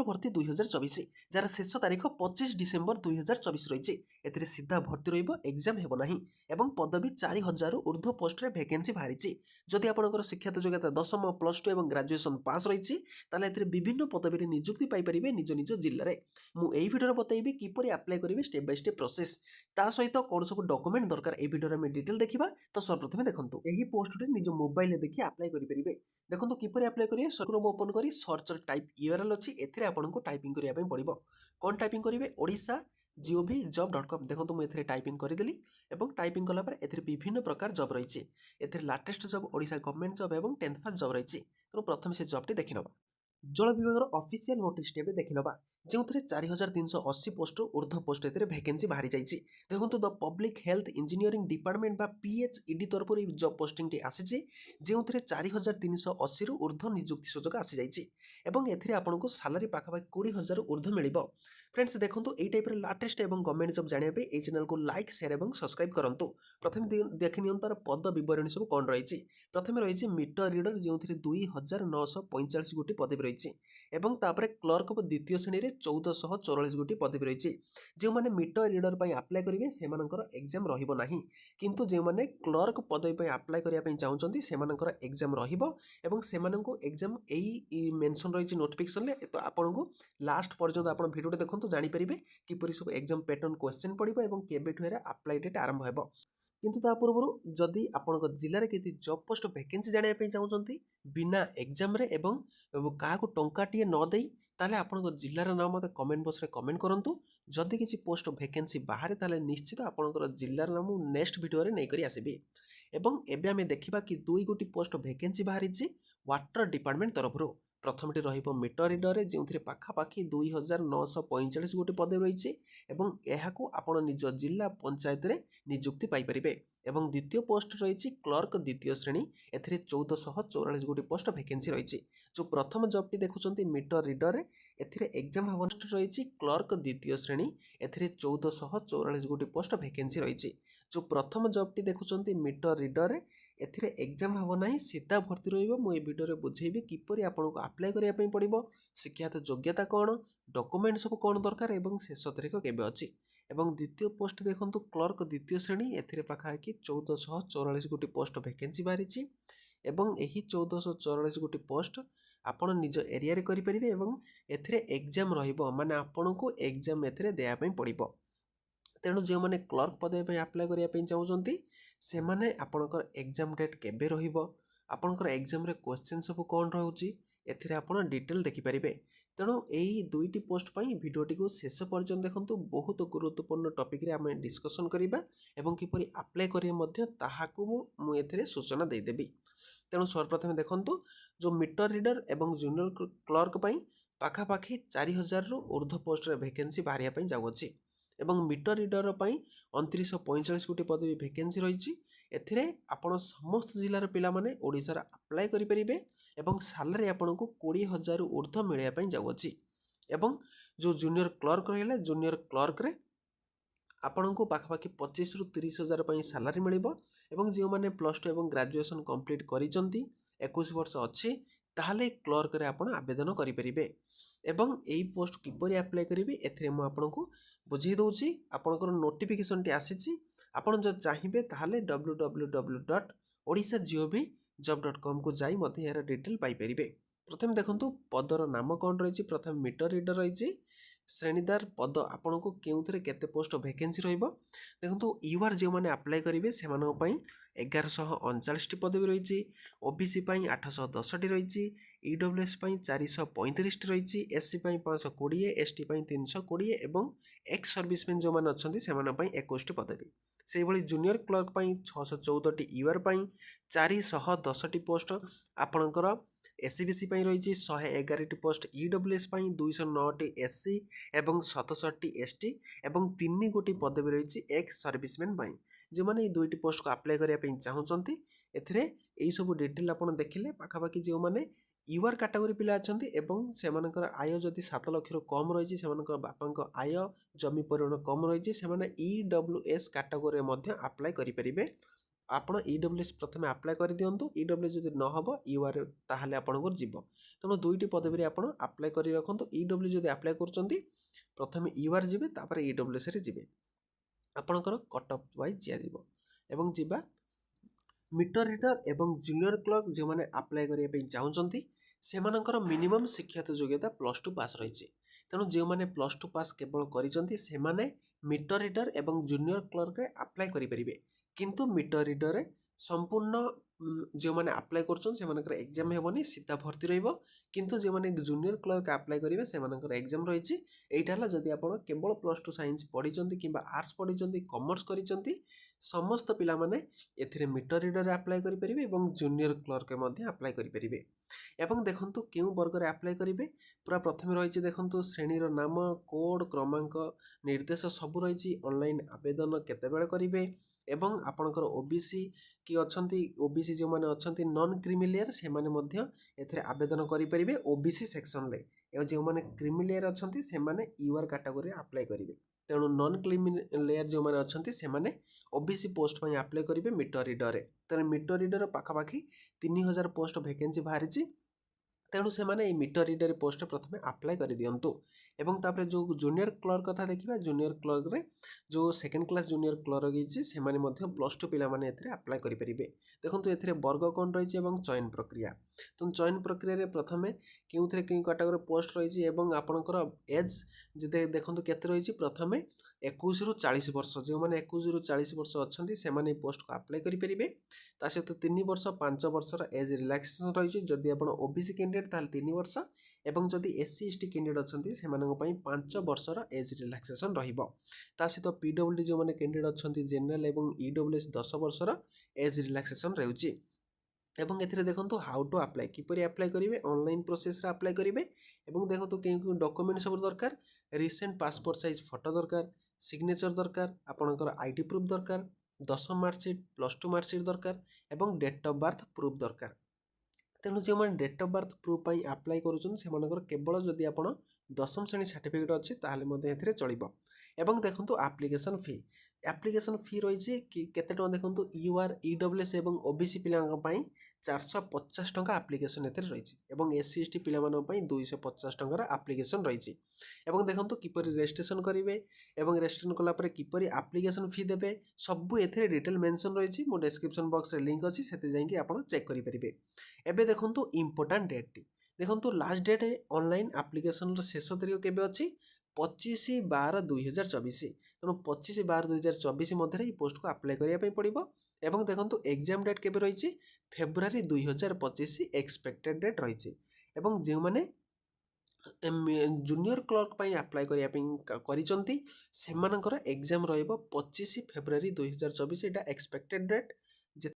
भर्ती 2024 जार शेष तारीख 25 डिसेम्बर 2024 रही है। सीधा भर्ती रग्जाम हेना और पदवी 4000 ऊर्ध्व पोस्ट रे वैकेंसी बाहरी। जदि आपंकर शिक्षागत योग्यता 10th +2 और ग्रेजुएशन पास रही विभिन्न पदवी निजुक्ति पाइपर निज निज जिले में। मुझे भिडियो बतैबी किपर आप्लाय करेंगे स्टेप बाय स्टेप प्रोसेस ता सहित कौन सब डॉक्यूमेंट दरकार ए भिडियो में डिटेल देखा। तो सर्वप्रथम देखो यही पोस्ट निज मोबाइल देखिए आप्लाय करेंगे। देखो किपर आप्लाय करेंगे सर्वर ओपन कर सर्च टाइप यूआरएल अच्छी आपको टाइपिंग करने पड़ो। कौन टाइपिंग करेंगे ओडिशा gov.com। देखो मुझे टाइपिंग करदेली और टाइपिंग कलापर ए विभिन्न प्रकार जॉब रही है। Latest job Odisha government job और 10th पास जॉब रही। तेणु प्रथम से जॉबटी देखी ना जल विभाग ऑफिशियल नोटिस टे देखी ना जो 4380 पोस्ट ऊर्ध्व पोस्ट वैकेंसी बाहरी जाइए। देखो the public health engineering department PHED तरफ जॉब पोस्टिंग आसी जो 4380 रु ऊर्ध्व निजुक्ति सुजोग आसी जाइए। आपको सालारी पाखापाखि 20,000 ऊर्ध्व मिल। फ्रेंड्स देखो यही टाइप लाटेस्ट और गवर्नमेंट जॉब जानते ये चैनल को लाइक शेयर और सब्सक्राइब करूँ। प्रथम देखी नि तार पद बरणी सब कौन रही। प्रथम रही मीटर रीडर जो 2945 गोटी पदवी रही और तापर क्लर्क द्वितीय श्रेणी में 1444 गोटी पदवी रही। जो मैंने मीटर रीडर पर आप्लाय करेंगे से एग्जाम रहा किंतु जो मैंने क्लर्क पदवी पर आप्लाय करने चाहते से एग्जाम एग्जाम यही मेंशन रही नोटिफिकेशन तो आपको लास्ट पर्यंत आप भिडियो देखो जानीपर किपर सब एग्जाम पैटर्न क्वेश्चन पड़ो और केबेठू आप्लाय डेट आरंभ हो। किंतु ता पूर्व जदि आपण जिले में किसी जॉब पोस्ट वैकेंसी जानापी चाहते बिना एग्जाम रे एवं क्या टंकाटे नदे ताले आपण जिलार नाम मत कमेंट बॉक्स रे कमेंट करूँ। जदि किसी पोस्ट वैकेंसी बाहर ताले निश्चित आपणकर जिलार नाम नेक्स्ट वीडियो रे नहीं आसबि। एवं एबे आमे देखिबा कि 2 गोटी पोस्ट वैकेंसी बाहरी वाटर डिपार्टमेंट तरफ। प्रथमटी रहिबो मीटर रीडर जो पाखापाखि 2945 गोटी पदवी रही और यह आपण निज जिला पंचायत रे निजुक्ति पाइपर। एवं द्वितीय पोस्ट रही क्लर्क द्वितीय श्रेणी ए 1444 गोटी पोस्ट वैकेंसी रही। जो प्रथम जॉबटी देखुं मीटर रीडर एग्जाम पोस्ट रही क्लर्क द्वितीय श्रेणी ए 1444 गोटी पोस्ट वैकेंसी रही। जो प्रथम जॉबटी देखुं मीटर रीडर एग्जाम हम ना सीधा भर्ती रही भिडियो बुझेबी किपर आपको आप्लाय करने पड़ो शिक्षागत योग्यता कौन डॉक्यूमेंट सब कौन दरकार और शेष तारीख केबे अच्छी। एवं द्वितीय पोस्ट देखो क्लर्क द्वितीय श्रेणी ए पाखापाखि 1444 गोटी पोस्ट वैकेंसी बाहरी एवं यही 1444 गोटी पोस्ट आपण निज एरिया रे करि परिबे एवं एथिरे एग्जाम रहिबो माने आपण को एग्जाम एथिरे देया पई पड़िबो। तेणु जो मैंने क्लर्क पदवी आप्लाय करने चाहते से मैंने आपणकर एग्जाम डेट केबे रहिबो आपणकर एग्जाम रे क्वेश्चन सब कौन रोचे एथिरे आपण डिटेल देखिपारे। तेणु यही 2टी पोस्ट पर भिडियोटी को शेष पर्यंत देखो बहुत गुरुत्वपूर्ण टॉपिक रे आमे डिस्कशन करिबा एवं किपरि आप्लाय करिए ताहाकू मु एथिरे सूचना देदेबी। तेणु सर्वप्रथम देखो जो मीटर रीडर एवं जूनियर क्लर्क पर पाखापाखि 4000 रु ऊर्ध्व पोस्ट रे वैकेंसी बाहरिया जाऊँगी एवं मीटर रीडर पर 2945 गोटी पदवी वैकेंसी रही। एथिरे आपण समस्त जिलार पिला माने ओडिशार आप्लाय करेंगे एवं सालारी आपन को 20,000 ऊर्ध्व मिलवाई जाऊँगी। एवं जो जूनियर क्लर्क रहा जूनियर क्लर्क रे आपण को पाखापाखि 25 रु 30,000 सालारी मिल। जो मैंने +2 और ग्रेजुएशन कंप्लीट कर 21 वर्ष अच्छी ताहले क्लर्क रे आपण आवेदन करेंगे। एवं यही पोस्ट किपर आप्लाय करेंगे एथिरे मु आपनको बुझे दूसरी आपंकर नोटिफिकेशन टी आसी आपड़ जो चाहिए ताहले www.odisha.gov.com को जाई मते यार डिटेल पाइपर। प्रथम देखो पदर नाम कौन रही प्रथम मीटर रीडर रही श्रेणीदार पद आपण को केउथरे केते पोस्ट वैकेंसी रहिबो। देखो यूआर जो मैंने आप्लाय करेंगे से 1139 पदवी रही ओबीसी 810 रही ईडब्ल्यूएस 435 रही एससी 520 एसटी 320 और एक्स सर्विसमैन जो मैंने अच्छा से 21 पदवी से भाई जूनियर क्लर्क 614 यूआर 410 पोस्ट आपणकर एससीबीसी रही 111 पोस्ट ईडब्ल्यूएस 209 एससी एवं 67 एसटी एवं 3 गोटी पदवी रही एक्स सर्विसमैन जो मैंने ये 2टी पोस्ट को आप्लाय करने चाहते एथिरे यही सब डिटेल आप देखिले पाखापाखि जो मैंने यूआर कैटेगरी पिला अच्छा एवं से आय जदि 7 लाख कम रही से बापा आय जमी परिमाण कम रही से ईडब्ल्यूएस कैटेगरी आप्लाय करेंगे। ଆପଣ EWS ପ୍ରଥମେ ଆପ୍ଲାଏ କରିଦିଅନ୍ତୁ। EWS ଯଦି ନ ହେବ UR ତାହେଲେ ଆପଣଙ୍କର ଯିବ। ତେଣୁ ଦୁଇଟି ପଦବୀରେ ଆପଣ ଆପ୍ଲାଏ କରି ରଖନ୍ତୁ। EWS ଯଦି ଆପ୍ଲାଏ କରୁଛନ୍ତି ପ୍ରଥମେ UR ଯିବେ, ତାପରେ EWSରେ ଯିବେ। ଆପଣଙ୍କର କଟ୍ ଅଫ୍ ୱାଇଜ୍ ଦିଆଯିବ। ଏବଂ ଯିବା ମିଟର ରିଡର ଏବଂ ଜୁନିୟର କ୍ଲର୍କ ଯେଉଁମାନେ ଆପ୍ଲାଏ କରିବା ପାଇଁ ଚାହୁଁଛନ୍ତି ସେମାନଙ୍କର ମିନିମମ୍ ଶିକ୍ଷାଗତ ଯୋଗ୍ୟତା +2 ପାସ୍ ରହିଛି। ତେଣୁ ଯେଉଁମାନେ +2 ପାସ୍ କେବଳ କରିଛନ୍ତି ସେମାନେ ମିଟର ରିଡର ଏବଂ ଜୁନିୟର କ୍ଲର୍କରେ ଆପ୍ଲାଏ କରିପାରିବେ। କିନ୍ତୁ ମିଟର ରିଡରରେ ସମ୍ପୂର୍ଣ୍ଣ ଯେଉଁମାନେ ଆପ୍ଲାଏ କରୁଛନ୍ତି ସେମାନଙ୍କର ଏକ୍ଜାମ୍ ହେବନି, ସିଧା ଭର୍ତ୍ତି ରହିବ। କିନ୍ତୁ ଯେଉଁମାନେ ଜୁନିୟର କ୍ଲର୍କ ଆପ୍ଲାଏ କରିବେ ସେମାନଙ୍କର ଏକ୍ଜାମ୍ ରହିଛି। ଏଇଟା ହେଲା ଯଦି ଆପଣ କେବଳ +2 ସାଇନ୍ସ ପଢ଼ିଛନ୍ତି କିମ୍ବା ଆର୍ଟ୍ସ ପଢ଼ିଛନ୍ତି, କମର୍ସ କରିଛନ୍ତି, ସମସ୍ତ ପିଲାମାନେ ଏଥିରେ ମିଟର ରିଡରରେ ଆପ୍ଲାଏ କରିପାରିବେ ଏବଂ ଜୁନିୟର କ୍ଲର୍କରେ ମଧ୍ୟ ଆପ୍ଲାଏ କରିପାରିବେ। ଏବଂ ଦେଖନ୍ତୁ କେଉଁ ବର୍ଗରେ ଆପ୍ଲାଏ କରିବେ। ପୁରା ପ୍ରଥମେ ରହିଛି ଦେଖନ୍ତୁ ଶ୍ରେଣୀର ନାମ, କୋଡ଼୍, କ୍ରମାଙ୍କ, ନିର୍ଦ୍ଦେଶ ସବୁ ରହିଛି। ଅନଲାଇନ୍ ଆବେଦନ କେତେବେଳେ କରିବେ ଏବଂ ଆପଣଙ୍କର OBC କି ଅଛନ୍ତି, OBC ଯେଉଁମାନେ ଅଛନ୍ତି ନନ୍ କ୍ରିମିଲିୟର ସେମାନେ ମଧ୍ୟ ଏଥିରେ ଆବେଦନ କରିପାରିବେ OBC ସେକ୍ସନରେ। ଏବଂ ଯେଉଁମାନେ କ୍ରିମିଲିୟର ଅଛନ୍ତି ସେମାନେ UR କାଟାଗୋରିରେ ଆପ୍ଲାଏ କରିବେ। ତେଣୁ ନନ୍ କ୍ରିମିଲିୟର ଯେଉଁମାନେ ଅଛନ୍ତି ସେମାନେ OBC ପୋଷ୍ଟ ପାଇଁ ଆପ୍ଲାଏ କରିବେ ମିଟର ରିଡରରେ। ତେଣୁ ମିଟର ରିଡର ପାଖାପାଖି 3000 ପୋଷ୍ଟ ଭେକେନ୍ସି ବାହାରିଛି। ତେଣୁ ସେମାନେ এই ମିଟର ରିଡର ପୋଷ୍ଟରେ ପ୍ରଥମେ ଆପ୍ଲାଏ କରିଦିଅନ୍ତୁ। ଏବଂ ତାପରେ ଯେଉଁ ଜୁନିୟର କ୍ଲର୍କ କଥା ଦେଖିବା, ଜୁନିୟର କ୍ଲର୍କରେ ଯେଉଁ ସେକେଣ୍ଡ କ୍ଲାସ୍ ଜୁନିୟର କ୍ଲର୍କ ହେଇଛି ସେମାନେ ମଧ୍ୟ +2 ପିଲାମାନେ ଏଥିରେ ଆପ୍ଲାଏ କରିପାରିବେ। ଦେଖନ୍ତୁ ଏଥିରେ ବର୍ଗ କ'ଣ ରହିଛି ଏବଂ ଚୟନ ପ୍ରକ୍ରିୟା। ତେଣୁ ଚୟନ ପ୍ରକ୍ରିୟାରେ ପ୍ରଥମେ କେଉଁଥିରେ କେଉଁ କାଟାଗୋରୀ ପୋଷ୍ଟ ରହିଛି ଏବଂ ଆପଣଙ୍କର ଏଜ୍ ଯଦି ଦେଖନ୍ତୁ କେତେ ରହିଛି। ପ୍ରଥମେ 21ରୁ 40 ବର୍ଷ, ଯେଉଁମାନେ 21ରୁ 40 ବର୍ଷ ଅଛନ୍ତି ସେମାନେ এই ପୋଷ୍ଟକୁ ଆପ୍ଲାଏ କରିପାରିବେ। ତା ସହିତ 3 ବର୍ଷ 5 ବର୍ଷର ଏଜ୍ ରିଲାକ୍ସେସନ୍ ରହିଛି। ଯଦି ଆପଣ OBC କ୍ୟାଣ୍ଡିଡେଟ୍ ତାହେଲେ 3 ବର୍ଷ ଏବଂ ଯଦି SC ST କ୍ୟାଣ୍ଡିଡେଟ୍ ଅଛନ୍ତି ସେମାନଙ୍କ ପାଇଁ 5 ବର୍ଷର ଏଜ୍ ରିଲାକ୍ସେସନ୍ ରହିବ। ତା ସହିତ PWD ଯେଉଁମାନେ କ୍ୟାଣ୍ଡିଡେଟ୍ ଅଛନ୍ତି ଜେନେରାଲ ଏବଂ EWS 10 ବର୍ଷର ଏଜ୍ ରିଲାକ୍ସେସନ୍ ରହୁଛି। ଏବଂ ଏଥିରେ ଦେଖନ୍ତୁ ହାଉ ଟୁ ଆପ୍ଲାଏ, କିପରି ଆପ୍ଲାଏ କରିବେ, ଅନଲାଇନ୍ ପ୍ରୋସେସରେ ଆପ୍ଲାଏ କରିବେ। ଏବଂ ଦେଖନ୍ତୁ କେଉଁ କେଉଁ ଡକୁମେଣ୍ଟ ସବୁ ଦରକାର। ରିସେଣ୍ଟ ପାସପୋର୍ଟ ସାଇଜ୍ ଫଟୋ ଦରକାର, ସିଗ୍ନେଚର ଦରକାର, ଆପଣଙ୍କର ID ପ୍ରୁଫ୍ ଦରକାର, 10ମ ମାର୍କସିଟ୍, +2 ମାର୍କସିଟ୍ ଦରକାର ଏବଂ ଡେଟ୍ ଅଫ୍ ବାର୍ଥ ପ୍ରୁଫ୍ ଦରକାର। ତେଣୁ ଯେଉଁମାନେ ଡେଟ୍ ଅଫ୍ ବାର୍ଥ ପ୍ରୁଫ୍ ପାଇଁ ଆପ୍ଲାଏ କରୁଛନ୍ତି ସେମାନଙ୍କର କେବଳ ଯଦି ଆପଣ 10ମ ଶ୍ରେଣୀ ସାର୍ଟିଫିକେଟ୍ ଅଛି ତାହେଲେ ମଧ୍ୟ ଏଥିରେ ଚଳିବ। ଏବଂ ଦେଖନ୍ତୁ ଆପ୍ଲିକେସନ୍ ଫି, ଆପ୍ଲିକେସନ୍ ଫି ରହିଛି କେତେ ଟଙ୍କା ଦେଖନ୍ତୁ। UR, EWS ଏବଂ OBC ପିଲାଙ୍କ ପାଇଁ 450 ଟଙ୍କା ଆପ୍ଲିକେସନ୍ ଏଥିରେ ରହିଛି ଏବଂ SC ST ପିଲାମାନଙ୍କ ପାଇଁ 250 ଟଙ୍କାର ଆପ୍ଲିକେସନ୍ ରହିଛି। ଏବଂ ଦେଖନ୍ତୁ କିପରି ରେଜିଷ୍ଟ୍ରେସନ୍ କରିବେ ଏବଂ ରେଜିଷ୍ଟ୍ରେସନ୍ କଲା ପରେ କିପରି ଆପ୍ଲିକେସନ୍ ଫି ଦେବେ ସବୁ ଏଥିରେ ଡିଟେଲ୍ ମେନସନ୍ ରହିଛି। ମୋ ଡେସ୍କ୍ରିପସନ୍ ବକ୍ସରେ ଲିଙ୍କ୍ ଅଛି, ସେଥିରେ ଯାଇକି ଆପଣ ଚେକ୍ କରିପାରିବେ। ଏବେ ଦେଖନ୍ତୁ ଇମ୍ପୋର୍ଟାଣ୍ଟ ଡେଟ୍ଟି, ଦେଖନ୍ତୁ ଲାଷ୍ଟ ଡେଟ୍ ଅନଲାଇନ୍ ଆପ୍ଲିକେସନ୍ର ଶେଷ ତାରିଖ କେବେ ଅଛି? 25/12/2024। ତେଣୁ 25/12/2024 ମଧ୍ୟରେ ଏହି ପୋଷ୍ଟକୁ ଆପ୍ଲାଏ କରିବା ପାଇଁ ପଡ଼ିବ। ଏବଂ ଦେଖନ୍ତୁ ଏକ୍ଜାମ୍ ଡେଟ୍ କେବେ ରହିଛି? ଫେବୃଆରୀ 2025 ଏକ୍ସପେକ୍ଟେଡ୍ ଡେଟ୍ ରହିଛି। ଏବଂ ଯେଉଁମାନେ ଜୁନିୟର କ୍ଲର୍କ ପାଇଁ ଆପ୍ଲାଏ କରିବା ପାଇଁ କରିଛନ୍ତି ସେମାନଙ୍କର ଏକ୍ଜାମ୍ ରହିବ 25 ଫେବୃଆରୀ 2024, ଏଇଟା ଏକ୍ସପେକ୍ଟେଡ୍ ଡେଟ୍।